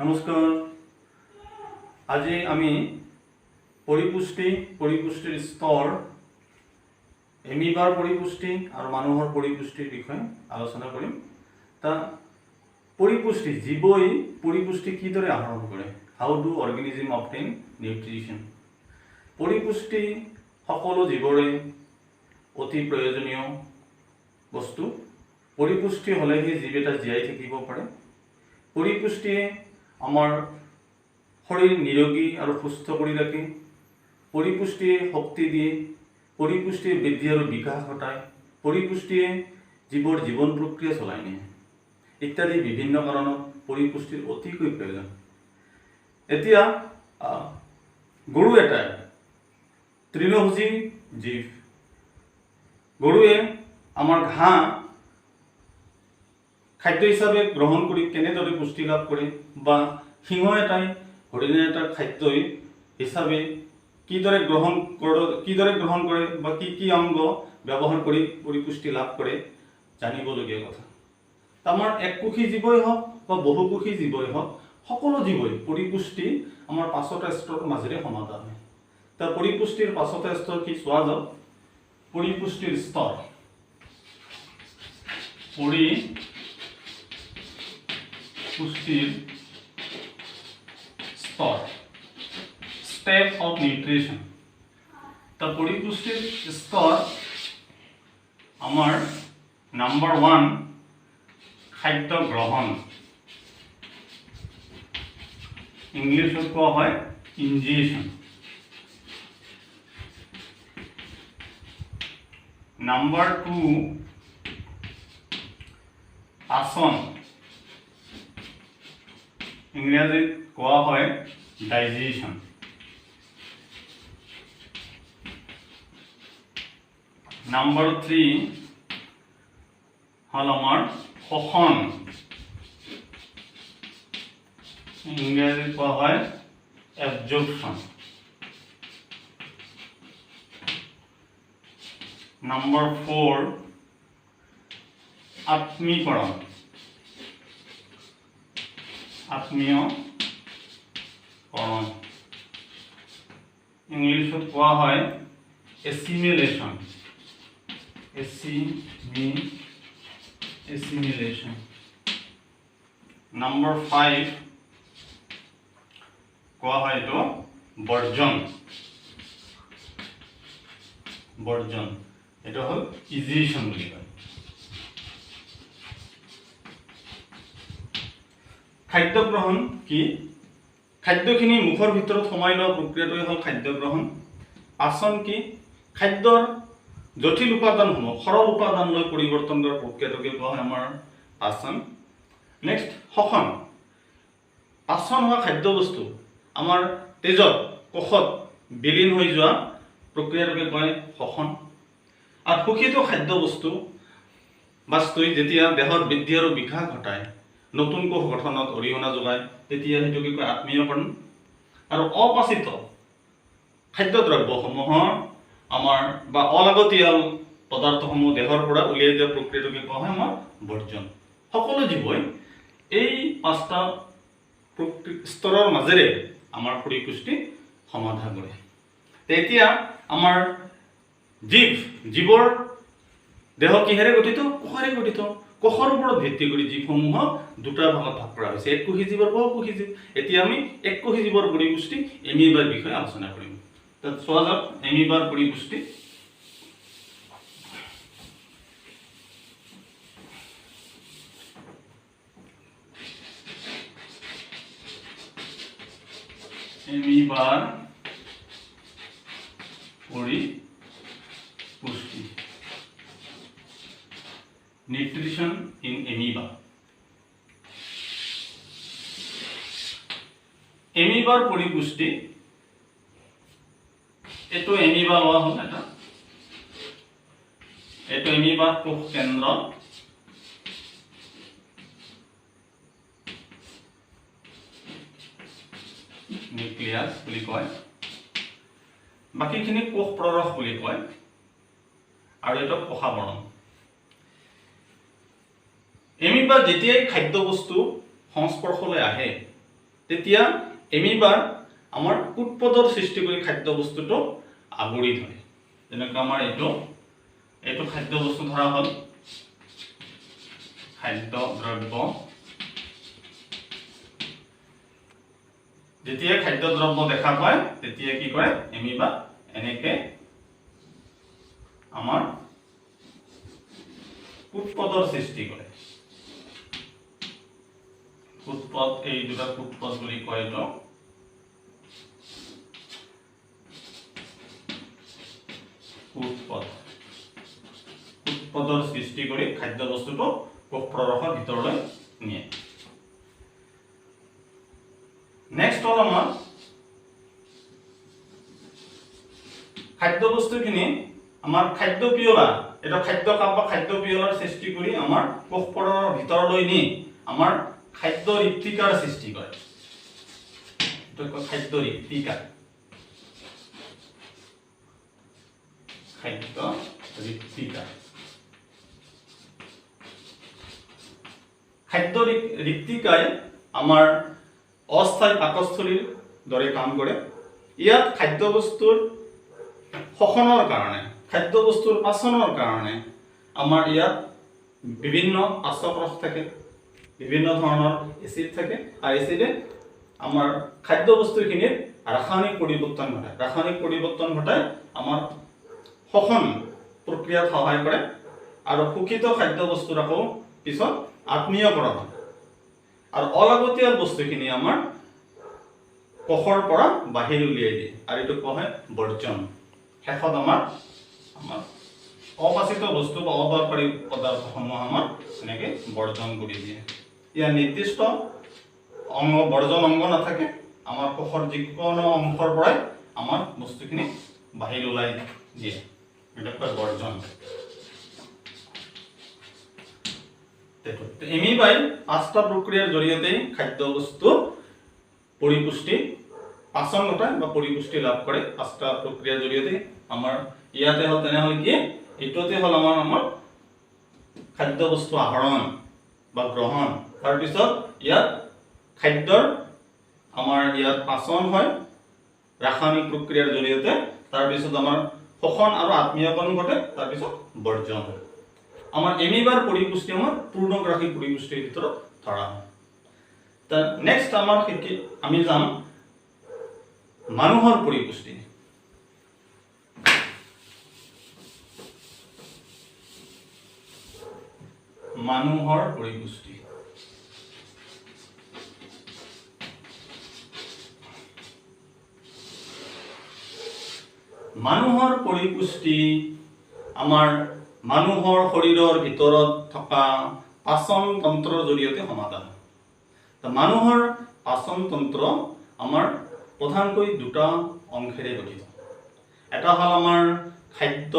নমস্কাৰ। আজি আমি পৰিপুষ্টিৰ স্তৰ, এমিবাৰ পৰিপুষ্টি আৰু মানুহৰ পৰিপুষ্টিৰ বিষয়ে আলোচনা কৰিম। পৰিপুষ্টি, জীৱই পৰিপুষ্টি কিদৰে আহৰণ কৰে? হাউ ডু অৰ্গেনিজম অবটেইন নিউট্ৰিশ্যন? পৰিপুষ্টি সকলো জীৱৰে অতি প্ৰয়োজনীয় বস্তু। পৰিপুষ্টি হ'লেহে জীৱ এটা জীয়াই থাকিব পাৰে। পৰিপুষ্টিয়ে আমাৰ শৰীৰ নিৰোগী আৰু সুস্থ কৰি ৰাখে। পৰিপুষ্টিয়ে শক্তি দিয়ে। পৰিপুষ্টিয়ে বৃদ্ধি আৰু বিকাশ ঘটায়। পৰিপুষ্টিয়ে জীৱৰ জীৱন প্ৰক্ৰিয়া চলাই নিয়ে ইত্যাদি বিভিন্ন কাৰণত পৰিপুষ্টিৰ অতিকৈ প্ৰয়োজন। এতিয়া গৰু এটা তৃণভোজী জীৱ। গৰুৱে আমাৰ ঘাঁহ খাদ্য হিচাপে গ্ৰহণ কৰি কেনেদৰে পুষ্টি লাভ কৰে, বা সিংহ এটাই হৰিণা এটাৰ খাদ্য হিচাপে কিদৰে গ্ৰহণ কৰে বা কি অংগ ব্যৱহাৰ কৰি পৰিপুষ্টি লাভ কৰে জানিবলগীয়া কথা। আমাৰ এককোষী জীৱই হওক বা বহুকোষী জীৱই হওক, সকলো জীৱই পৰিপুষ্টি আমাৰ 5টা স্তৰৰ মাজেৰে সমাধান হয়। পৰিপুষ্টিৰ 5টা স্তৰ কি চোৱা যাওক। পৰিপুষ্টিৰ স্তৰ, পুষ্টিৰ স্তৰ, স্টেপ অফ নিউট্ৰিশ্যন। পৰিপুষ্টিৰ স্তৰ আমাৰ নাম্বাৰ 1 খাদ্য গ্ৰহণ, ইংলিছত কোৱা হয় ইনজেকশ্যন। নাম্বাৰ 2 পাচন, ইংৰাজীত কোৱা হয় ডাইজেশ্যন। নাম্বাৰ 3 হ'ল আমাৰ শোষণ, ইংৰাজীত কোৱা হয় এবজৰ্পশ্যন। নাম্বাৰ 4 আত্মীকৰণ, ইংলিছত কোৱা হয় এছিমিলেশ্যন। নাম্বাৰ 5 কোৱা হয় এইটো বৰ্জন। এইটো হ'ল ইজিয়েশ্যন বুলি কয়। খাদ্য গ্ৰহণ কি? খাদ্যখিনি মুখৰ ভিতৰত সোমাই লোৱা প্ৰক্ৰিয়াটোৱে হ'ল খাদ্য গ্ৰহণ। পাচন কি? খাদ্যৰ জটিল উপাদানসমূহ সৰল উপাদানলৈ পৰিৱৰ্তন কৰাৰ প্ৰক্ৰিয়াটোকে কোৱা হয় আমাৰ পাচন। নেক্সট শোষণ। পাচন হোৱা খাদ্যবস্তু আমাৰ তেজত, কোষত বিলীন হৈ যোৱা প্ৰক্ৰিয়াটোকে কয় শোষণ। আৰু শোষিত খাদ্যবস্তুই যেতিয়া দেহৰ বৃদ্ধি আৰু বিকাশ ঘটায়, নতুন কোষ গঠনত অৰিহণা যোগায়, তেতিয়া সেইটোকে কয় আত্মীয়কৰণ। আৰু অপাচিত খাদ্যদ্ৰব্যসমূহৰ আমাৰ বা অলাগতিয়াল পদাৰ্থসমূহ দেহৰ পৰা উলিয়াই দিয়া প্ৰক্ৰিয়াটোকে কোৱা হয় আমাৰ বৰ্জন। সকলো জীৱই এই 5টা স্তৰৰ মাজেৰে আমাৰ পৰিপুষ্টি সমাধা কৰে। এতিয়া আমাৰ জীৱৰ দেহ কিহেৰে গঠিত? কোষেৰে গঠিত। কোষৰ ওপৰত ভিত্তি কৰি জীৱসমূহক 2টা ভাগত ভাগ কৰা হৈছে, এককোষী জীৱ আৰু বহুকোষী জীৱ। এতিয়া আমি এককোষী জীৱৰ পৰিপুষ্টি এমিবাৰ বিষয়ে আলোচনা কৰিম। চোৱা যাওক এমিবাৰ পৰিপুষ্টি। এমিবাৰ পৰিপুষ্টি, নিউট্ৰিশ্যন ইন এমিবা। এমিবাৰ পৰিপুষ্টি, এইটো এমিবা লোৱা হ'ল এটা। এইটো এমিবা কোষ কেন্দ্ৰ। নিউক্লিয়াছ বুলি কয়। বাকীখিনি কোষ প্ৰৰস বুলি কয় আৰু এইটো কোষাবৰণ। এমিবা যেতিয়াই খাদ্যবস্তু সংস্পৰ্শলৈ আহে তেতিয়া এমিবাৰ আমাৰ কুটপদৰ সৃষ্টি কৰি খাদ্য বস্তুটো আগুৰি ধৰে। যেনেকৈ আমাৰ এইটো খাদ্য বস্তু ধৰা হ'ল খাদ্য দ্ৰব্য। যেতিয়া খাদ্য দ্ৰব্য দেখা পায় তেতিয়া কি কৰে এমিবা এনেকে আমাৰ কুটপদৰ সৃষ্টি কৰে। কুটপদ, এই দুটা কুটপদ বুলি কয়। এইটো কুটপদৰ সৃষ্টি কৰি খাদ্য বস্তুটো কোষ প্ৰৰসৰ ভিতৰলৈ নিয়ে। নেক্সট হ'ল আমাৰ খাদ্য বস্তুখিনি আমাৰ খাদ্য পিয়লা, এটা খাদ্য কাপ বা খাদ্য পিয়লাৰ সৃষ্টি কৰি আমাৰ কোষ প্ৰৰসৰ ভিতৰলৈ নি আমাৰ খাদ্য ঋত্বিকাৰ সৃষ্টি কৰে। এইটো খাদ্য ঋত্বিকা। খাদ্য ঋত্বিকা। খাদ্য ঋত্বিকাই আমাৰ অস্থায়ী পাকস্থলীৰ দৰে কাম কৰে। ইয়াত খাদ্য বস্তুৰ শোষণৰ কাৰণে, খাদ্য বস্তুৰ পাচনৰ কাৰণে আমাৰ ইয়াত বিভিন্ন পাচক ৰস থাকে, বিভিন্ন ধৰণৰ এচিড থাকে, আৰু এচিডে আমাৰ খাদ্য বস্তুখিনিৰ ৰাসায়নিক পৰিৱৰ্তন ঘটায়। ৰাসায়নিক পৰিৱৰ্তন ঘটাই আমাৰ শোষণ প্ৰক্ৰিয়াত সহায় কৰে, আৰু শোষিত খাদ্য বস্তুৰ আকৌ পিছত আত্মীয়কৰণ হয়, আৰু অলাগতিয়াল বস্তুখিনি আমাৰ কোষৰ পৰা বাহিৰ উলিয়াই দিয়ে, আৰু এইটো কোৱা হয় বৰ্জন। শেষত আমাৰ অপাচিত বস্তু বা অদৰকাৰী পদাৰ্থসমূহ আমাৰ এনেকৈ বৰ্জন কৰি দিয়ে। ইয়াৰ নিৰ্দিষ্ট অংগ বৰ্জন অংগ নাথাকে, আমাৰ কোষৰ যিকোনো অংশৰ পৰাই আমাৰ বস্তুখিনি বাহিৰ ওলাই দিয়ে, এটা কয় বৰ্জন। এমিবাই 5টা প্ৰক্ৰিয়াৰ জৰিয়তে খাদ্য বস্তু পৰিপুষ্টি পাচন ঘটায় বা পৰিপুষ্টি লাভ কৰে। 5টা প্ৰক্ৰিয়াৰ জৰিয়তে আমাৰ ইয়াতে হ'ল তেনেহ'লে কি এইটোতে হ'ল আমাৰ খাদ্য বস্তু আহৰণ বা গ্ৰহণ। তাৰপিছত ইয়াত খাদ্যৰ আমাৰ ইয়াত পাচন হয় ৰাসায়নিক প্ৰক্ৰিয়াৰ জৰিয়তে, তাৰপিছত আমাৰ শোষণ আৰু আত্মীয়কৰণ ঘটে, তাৰপিছত বৰ্জন হয়। আমাৰ এমিবাৰ পৰিপুষ্টি আমাৰ পূৰ্ণগ্ৰাহী পৰিপুষ্টিৰ ভিতৰত ধৰা হয়। নেক্সট আমাৰ আমি যাম মানুহৰ পৰিপুষ্টি। মানুহৰ পৰিপুষ্টি। মানুহৰ পৰিপুষ্টি আমাৰ মানুহৰ শৰীৰৰ ভিতৰত থকা পাচন তন্ত্ৰৰ জৰিয়তে সমাধান হয়। মানুহৰ পাচন তন্ত্ৰ আমাৰ প্ৰধানকৈ দুটা অংশেৰে গঠিত। এটা হ'ল আমাৰ খাদ্য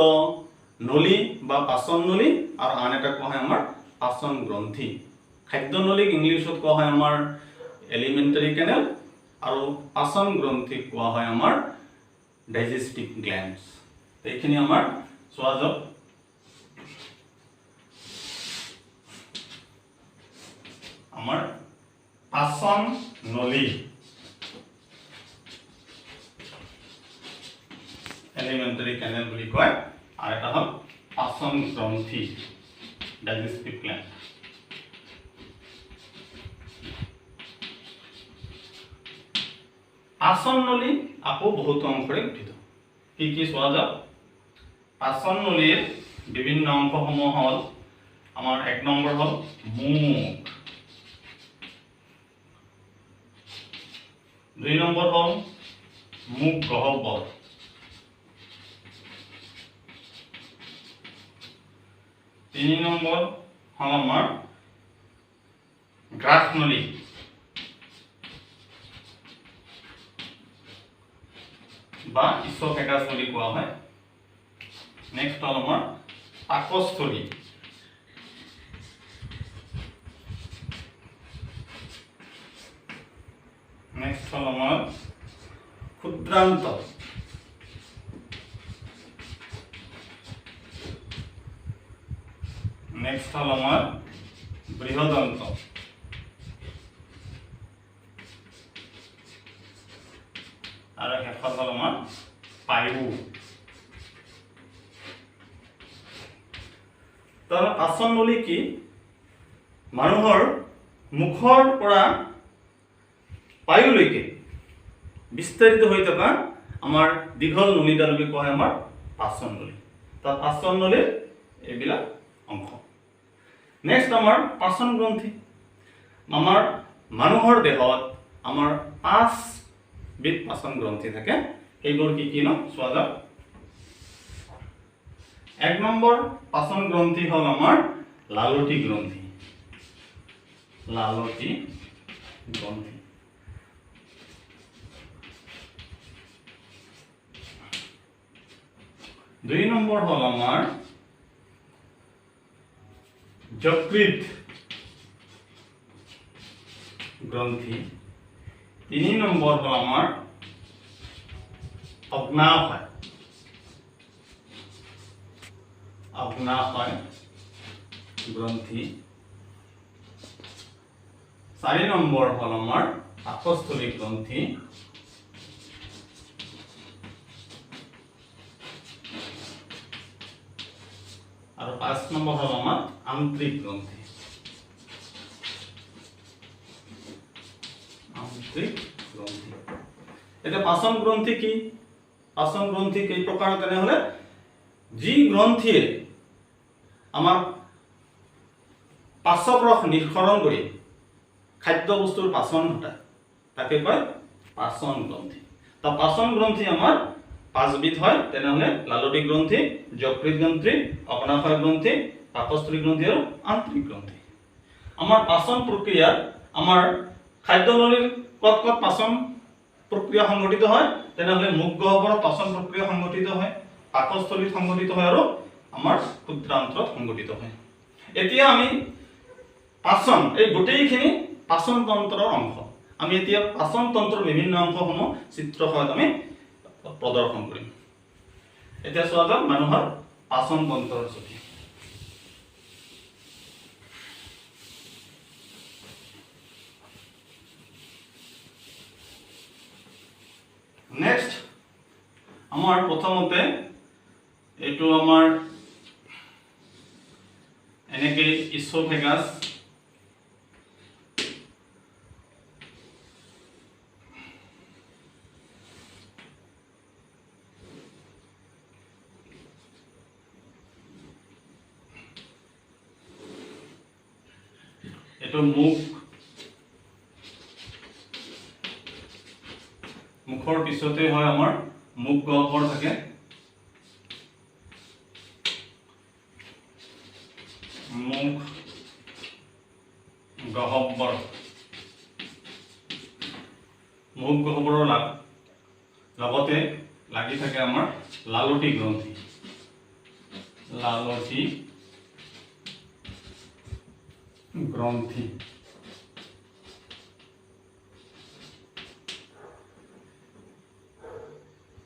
নলী বা পাচন নলী, আৰু আন এটা কোৱা হয় আমাৰ পাচন গ্ৰন্থি। খাদ্য নলীক ইংলিছত কোৱা হয় আমাৰ এলিমেণ্টাৰী কেনেল, আৰু পাচন গ্ৰন্থিক কোৱা হয় আমাৰ ডাইজেষ্টিভ গ্লেণ্ডছ। এইখিনি আমাৰ চোৱা যাওক। আমাৰ পাচন নলী এলিমেণ্টাৰী কেনেল বুলি কয়, আৰু এটা হ'ল পাচন গ্ৰন্থি ডাইজেষ্টিভ গ্লেণ্ড। পাচন নলী আকৌ বহুতো অংশৰে গঠিত। কি কি চোৱা যাওক। পাচন নলীৰ বিভিন্ন অংশসমূহ হ'ল আমাৰ 1 নম্বৰ হ'ল মুখ, 2 নম্বৰ হ'ল মুখ গহ্বৰ, 3 নম্বৰ হ'ল আমাৰ গ্ৰাহনলী, বা ইছ'ফেগাছ বুলি কোৱা হয়। নেক্সট হ'ল আমাৰ পাকস্থলী, নেক্সট হ'ল আমাৰ ক্ষুদ্ৰান্ত, নেক্সট হ'ল আমাৰ বৃহদন্ত, আৰু শেষত হ'ল আমাৰ পায়ু। তাৰ পাচন নলী কি? মানুহৰ মুখৰ পৰা পায়ুলৈকে বিস্তাৰিত হৈ থকা আমাৰ দীঘল নলীডালকে কোৱা হয় আমাৰ পাচন নলী। তাৰ পাচন নলীৰ এইবিলাক অংশ। নেক্সট আমাৰ পাচন গ্ৰন্থি। আমাৰ মানুহৰ দেহত আমাৰ 5বিধ পাচন গ্ৰন্থি থাকে। সেইবোৰ কি কি ন চোৱা যাওক। 1 নম্বৰ পাচন গ্ৰন্থি হ'ল আমাৰ লালতি গ্ৰন্থি। লালতি গ্ৰন্থি। 2 নম্বৰ হ'ল আমাৰ যকৃত গ্ৰন্থি। 3 নম্বৰ হ'ল আমাৰ অগ্নাশয়। অগ্নাশয় গ্ৰন্থি। 4 নম্বৰ হ'ল আমাৰ পাকস্থলী গ্ৰন্থি। আৰু 5 নম্বৰ হ'ল আমাৰ আন্তৰিক গ্ৰন্থি। আন্তৰিক গ্ৰন্থি। এটা পাচন গ্ৰন্থি কি? পাচন গ্ৰন্থি কেই প্ৰকাৰ? তেনেহলে যি গ্ৰন্থিয়ে আমাৰ পাচক ৰস নিঃসৰণ কৰি খাদ্য বস্তুৰ পাচন ঘটায় তাকে কয় পাচন গ্ৰন্থি। তো পাচন গ্ৰন্থি আমাৰ 5বিধ হয়। তেনেহলে লালতি গ্ৰন্থি, যকৃত গ্ৰন্থি, অগ্নাশয় গ্ৰন্থি, পাকস্থলী গ্ৰন্থি আৰু আন্তৰিক গ্ৰন্থি। আমাৰ পাচন প্ৰক্ৰিয়াত আমাৰ খাদ্য নলীৰ ক'ত ক'ত পাচন প্ৰক্ৰিয়া সংঘটিত হয়? তেনেহলে মুখ গহ্বৰত পাচন প্ৰক্ৰিয়া সংঘটিত হয়, পাকস্থলীত সংঘটিত হয় আৰু আমাৰ ক্ষুদ্ৰান্ত্ৰত সংঘটিত হয়। এতিয়া আমি পাচন এই গোটেইখিনি পাচন তন্ত্ৰৰ অংশ। আমি এতিয়া পাচন তন্ত্ৰৰ বিভিন্ন অংশসমূহ চিত্ৰসহায়ত আমি প্ৰদৰ্শন কৰিম। এতিয়া চোৱা যাওক মানুহৰ পাচন তন্ত্ৰৰ ছবি। নেক্সট আমাৰ প্ৰথমতে এইটো আমাৰ এনেকে ইছ'ফেগাছ, এইটো মুখ, মুখৰ পিছতে হয় আমাৰ মুখ গহ্বৰ থাকে। মুখ গহ্বৰ। মুখ গহ্বৰৰ লগতে লাগি থাকে আমাৰ লালতি গ্ৰন্থি। লালতি গ্ৰন্থি।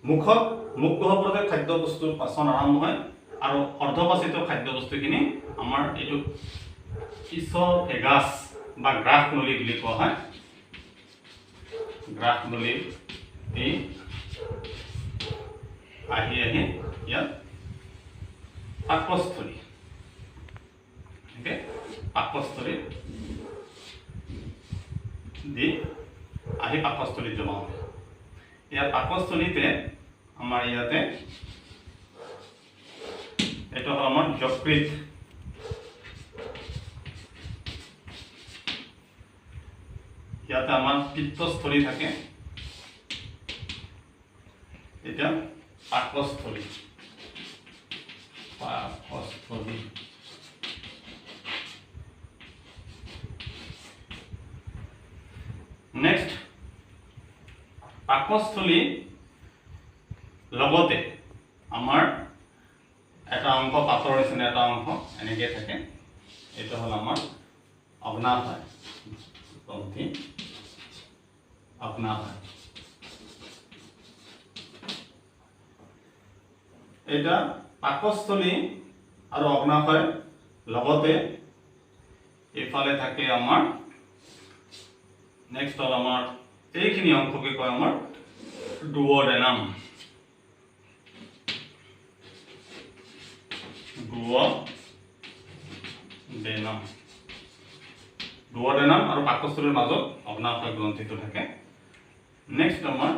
মুখত মুখ গহ্বৰতে খাদ্য বস্তুৰ পাচন আৰম্ভ হয় আৰু অৰ্ধপাচিত খাদ্য বস্তুখিনি আমাৰ এইটো ইছ'ফেগাছ বা গ্ৰাস নলী বুলি কোৱা হয়। গ্ৰাস নলী আহি আহি ইয়াত পাকস্থলী, পাকস্থলী দি আহি পাকস্থলীত জমা হয়। ইয়াত পাকস্থলীতে আমাৰ ইয়াতে এইটো হ'ল আমাৰ যকৃত। ইয়াতে আমাৰ পিত্তস্থলী থাকে। এতিয়া পাকস্থলী। পাকস্থলী। নেক্সট পাকস্থলী লগতে আমাৰ এটা অংশ পাতৰ নিচিনা এটা অংশ এনেকে থাকে। এইটো হ'ল আমাৰ অগ্নাশয় গ্ৰন্থি। অগ্নাশয়। এটা পাকস্থলী আৰু অগ্নাশয় লগতে এইফালে থাকে আমাৰ নেক্সট হ'ল আমাৰ এইখিনি অংশকে কয় আমাৰ ডুওডেনাম ডুওডেনাম আৰু পাকস্থলীৰ মাজত অগ্নাশয় গ্ৰন্থিটো থাকে। নেক্সট আমাৰ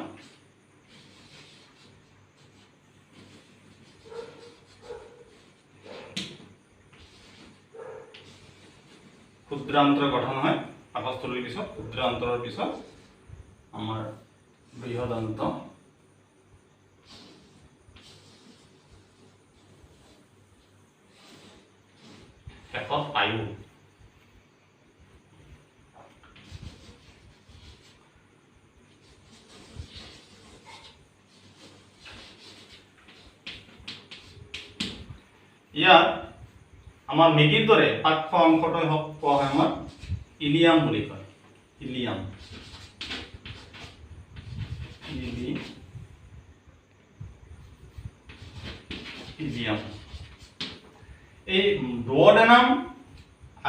ক্ষুদ্ৰান্তৰ গঠন হয় পাকস্থলীৰ পিছত, ক্ষুদ্ৰান্তৰৰ পিছত আমাৰ বৃহদান্ত, শেষত পায়ু। ইয়াত আমাৰ মেগীৰ দৰে পাক্ষ অংশটোৱে কোৱা হয় আমাৰ ইলিয়াম বুলি কয়। ইলিয়াম ইলিয়াম এই ডুওডেনাম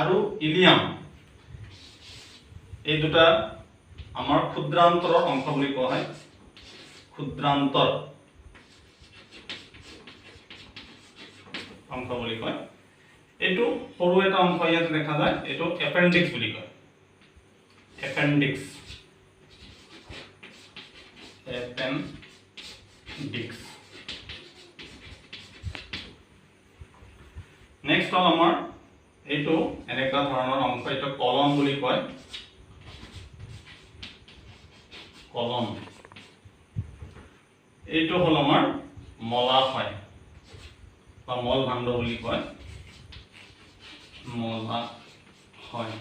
আৰু ইলিয়াম এই দুটা আমাৰ ক্ষুদ্ৰান্তৰৰ অংশ বুলি কোৱা হয়। ক্ষুদ্ৰান্তৰ অংশ বুলি কয়। এইটো সৰু এটা অংশ ইয়াত দেখা যায়, এইটো এপেণ্ডিক্স বুলি কয়। এপেণ্ডিক্স নেক্সট হ'ল আমাৰ এইটো এনেকুৱা ধৰণৰ অংশ, এইটো কলম বুলি কয়। কলম এইটো হ'ল আমাৰ মলাশয় বা মলভাণ্ড বুলি কয়। মলাশয়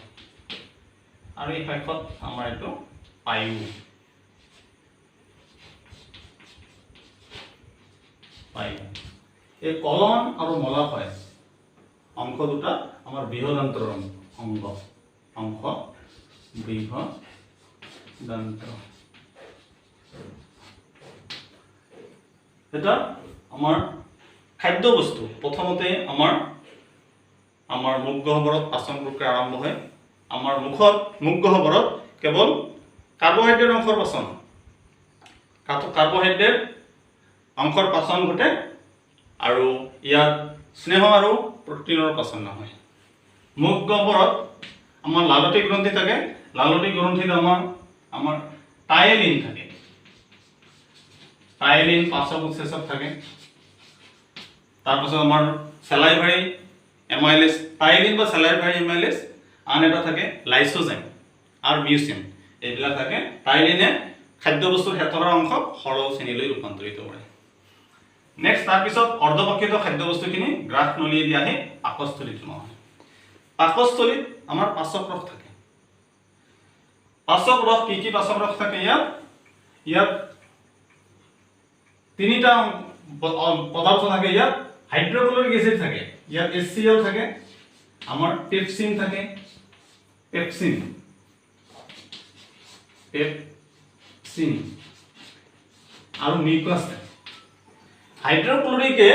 আৰু এই শেষত আমাৰ এইটো পায়ু। এই কলম আৰু মলাশয় অংশ দুটা আমাৰ বৃহদান্তৰ অংশ বৃহদান্ত। এটা আমাৰ খাদ্য বস্তু প্ৰথমতে আমাৰ মুখ গহ্বৰত পাচন প্ৰক্ৰিয়া আৰম্ভ হয়। আমাৰ মুখ গহ্বৰত কেৱল কাৰ্বহাইড্ৰেট অংশৰ পাচন, কাৰ্বহাইড্ৰেট অংশৰ পাচন ঘটে আৰু ইয়াত স্নেহ আৰু প্ৰটিনৰ পাচন নহয়। মুখ গহ্বৰত আমাৰ লালতী গ্ৰন্থি থাকে। লালতী গ্ৰন্থিত আমাৰ টাইলিন থাকে। টাইলিন পাচক উৎসেচক থাকে। তাৰপাছত আমাৰ চেলাইভাৰী এমাইলেজ, টাইলিন বা চেলাইভাৰী এমাইলেজ, আন এটা থাকে লাইসোজেম আৰু মিউচিন, এইবিলাক থাকে। টাইলিনে খাদ্যবস্তুৰ ক্ষেত্ৰৰ অংশক সৰল শ্ৰেণীলৈ ৰূপান্তৰিত কৰে। নেক্সট তাৰপিছত অৰ্ধপক্ষিত খাদ্যবস্তুখিনি গ্ৰাস নলীয়েদি আহি পাকস্থলীত জমা হয়। পাকস্থলীত আমাৰ পাচক ৰস থাকে। পাচক ৰস কি পাচক ৰস থাকে? ইয়াত তিনিটা পদাৰ্থ থাকে। ইয়াত হাইড্ৰক্লৰিক এসিড থাকে, ইয়াত HCl থাকে, আমাৰ পেপচিন থাকে, পেপচিন আৰু মিউকাছ থাকে। হাইড্ৰক্লৰিকে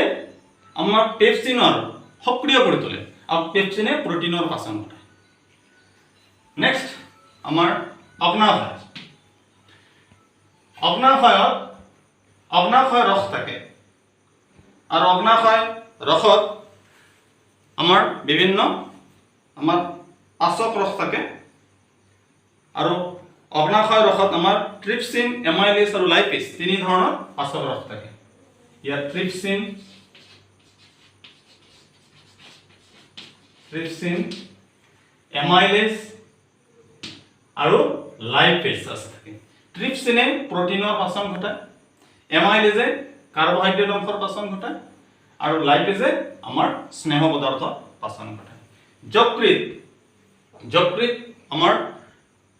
আমাৰ পেপচিনৰ সক্ৰিয় কৰি তোলে আৰু পেপচিনে প্ৰটিনৰ পাচন ঘটায়। নেক্সট আমাৰ অগ্নাশয়। অগ্নাশয় ৰস থাকে আৰু অগ্নাশয় ৰসত আমাৰ বিভিন্ন আমাৰ পাচক ৰস থাকে আৰু অগ্নাশয় ৰসত আমাৰ ট্ৰিপচিন, এমাইলেজ আৰু লাইপেজ তিনি ধৰণৰ পাচক ৰস থাকে। ইয়াত ট্ৰিপচিন, এমাইলেজ আৰু লাইপেজ থাকে। ট্ৰিপচিনে প্ৰটিনৰ পাচন ঘটায়, এমাইলেজে কাৰ্বহাইড্ৰেট অংশৰ পাচন ঘটায় আৰু লাইপেজে আমাৰ স্নেহ পদাৰ্থ পাচন ঘটায়। যকৃত আমাৰ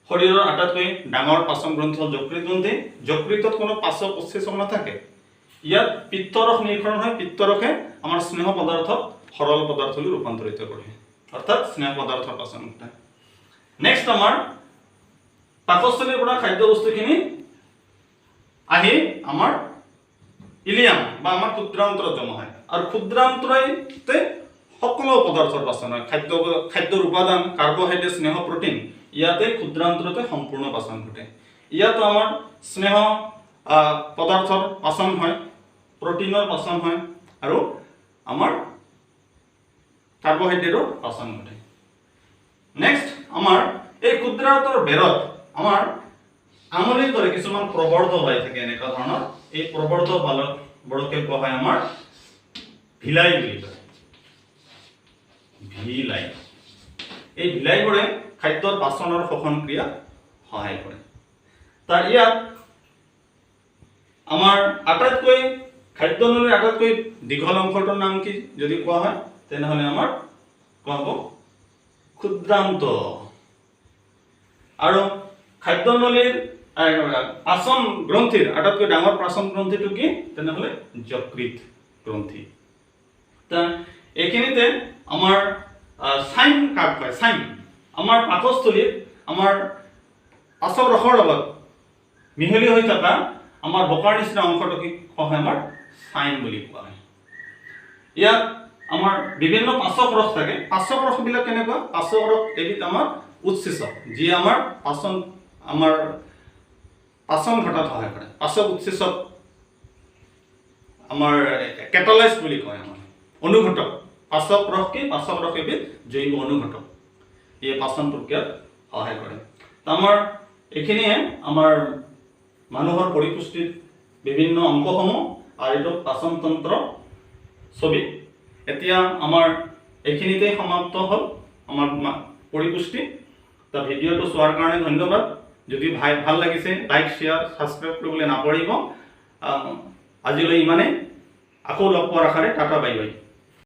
শৰীৰৰ আটাইতকৈ ডাঙৰ পাচন গ্ৰন্থি হ'ল যকৃত গ্ৰন্থি। যকৃতত কোনো পাচক উৎসেচক নাথাকে। ইয়াত পিত্তৰস নিৰ্গমন হয়। পিত্তৰসে আমাৰ স্নেহ পদাৰ্থক সৰল পদাৰ্থলৈ ৰূপান্তৰিত কৰে, অৰ্থাৎ স্নেহ পদাৰ্থৰ পাচন ঘটায়। নেক্সট আমাৰ পাকস্থলীৰ পৰা খাদ্যবস্তুখিনি আহি আমাৰ ইলিয়াম বা আমাৰ ক্ষুদ্ৰান্তৰত জমা হয় আৰু ক্ষুদ্ৰান্তৰতে সকলো পদাৰ্থৰ পাচন হয়। খাদ্যৰ উপাদান, কাৰ্বহাইড্ৰেট, স্নেহ, প্ৰটিন ইয়াতে ক্ষুদ্ৰান্তৰতে সম্পূৰ্ণ পাচন ঘটে। ইয়াতো আমাৰ স্নেহ পদাৰ্থৰ পাচন হয়, প্ৰটিনৰ পাচন হয় আৰু আমাৰ কাৰ্বহাইড্ৰেটৰ পাচন ঘটে। নেক্সট আমাৰ এই ক্ষুদ্ৰান্তৰ বেৰত আমাৰ আঙুলিৰ দৰে কিছুমান প্ৰবৰ্ধ ওলাই থাকে এনেকুৱা ধৰণৰ। এই প্ৰবৰ্ধ বৰকে কোৱা হয় আমাৰ ভিলাই বুলি কয়, ভিলাই। এই ভিলাইবোৰে খাদ্যৰ পাচন আৰু শোষণ ক্ৰিয়াত সহায় কৰে। তাৰ ইয়াত আমাৰ আটাইতকৈ খাদ্যনলীৰ আটাইতকৈ দীঘল অংশটোৰ নাম কি যদি কোৱা হয় তেনেহ'লে আমাৰ কোৱা হ'ব ক্ষুদ্ৰান্ত। আৰু খাদ্যনলীৰ পাচন গ্ৰন্থিৰ আটাইতকৈ ডাঙৰ পাচন গ্ৰন্থিটো কি তেনেহ'লে যকৃত গ্ৰন্থি। এইখিনিতে আমাৰ চাইম কাক কয়? চাইম আমাৰ পাকস্থলীত আমাৰ পাচক ৰসৰ লগত মিহলি হৈ থকা আমাৰ বোকাৰ নিচিনা অংশটো কি কোৱা হয়? আমাৰ চাইম বুলি কোৱা হয়। ইয়াত আমাৰ বিভিন্ন পাচক ৰস থাকে। পাচক ৰসবিলাক কেনেকুৱা? পাচক ৰস এবিধ আমাৰ উৎসেচক, যি আমাৰ পাচন ঘটাত সহায় কৰে। পাচক উৎসেচক আমাৰ কেটালাইজ বুলি কয়। আমাৰ অনুঘটক পাচক ৰস কি? পাচক ৰস এবিধ জৈৱ অনুঘটক, এই পাচন প্ৰক্ৰিয়াত সহায় কৰে। আমাৰ এইখিনিয়ে আমাৰ মানুহৰ পৰিপুষ্টিৰ বিভিন্ন অংশসমূহ আৰু এইটো পাচনতন্ত্ৰ ছবি। এতিয়া আমাৰ এইখিনিতে সমাপ্ত হ'ল আমাৰ পৰিপুষ্টি। ভিডিঅ'টো চোৱাৰ কাৰণে ধন্যবাদ। যদি ভাল লাগিছে লাইক, শ্বেয়াৰ, ছাবস্ক্ৰাইব কৰিবলৈ নাপাহৰিব। আজিলৈ ইমানেই। আকৌ লগ পোৱাৰ আশাৰে টাটা বাই বাই।